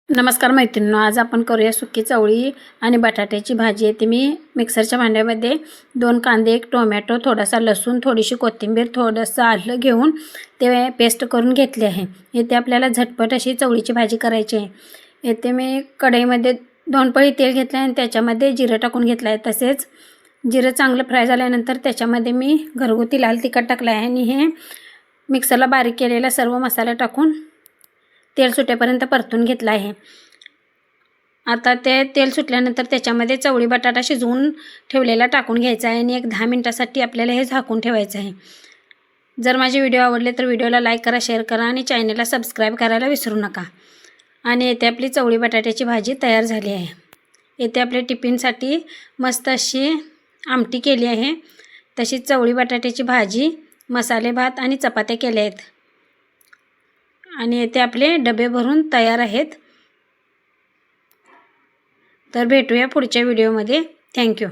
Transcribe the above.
नमस्कार मैत्रिणींनो, आज आपण करूया सुकी चवळी आणि बटाट्याची भाजी. येथे मी मिक्सरच्या भांड्यामध्ये 2 कांदे, 1 टोमॅटो, थोडासा लसूण, थोडीशी कोथिंबीर, थोडंसं आलं घेऊन ते पेस्ट करून घेतले आहे. येथे आपल्याला झटपट अशी चवळीची भाजी करायची आहे. येथे मी कढईमध्ये 2 पळी तेल घेतले आणि त्याच्यामध्ये जिरं टाकून घेतलं आहे. तसेच जिरं चांगलं फ्राय झाल्यानंतर त्याच्यामध्ये मी घरगुती लाल तिखट टाकलं आहे आणि हे मिक्सरला बारीक केलेला सर्व मसाला टाकून तेल सुटेपर्यंत परतून घेतला आहे. आता ते तेल सुटल्यानंतर त्याच्यामध्ये चवळी बटाटा शिजवून ठेवलेला टाकून घ्यायचा आहे आणि एक 10 मिनिटासाठी आपल्याला हे झाकून ठेवायचं आहे. जर माझे व्हिडिओ आवडले तर व्हिडिओला लाईक करा, शेअर करा आणि चॅनलला सबस्क्राईब करायला विसरू नका. आणि येथे आपली चवळी बटाट्याची भाजी तयार झाली आहे. येथे आपल्या टिफिनसाठी मस्त अशी आमटी केली आहे. तशीच चवळी बटाट्याची भाजी, मसाले भात आणि चपात्या केल्या आहेत. आणि येथे आपले डबे भरून तयार आहेत. तर भेटूया पुढच्या व्हिडिओमध्ये. थँक्यू.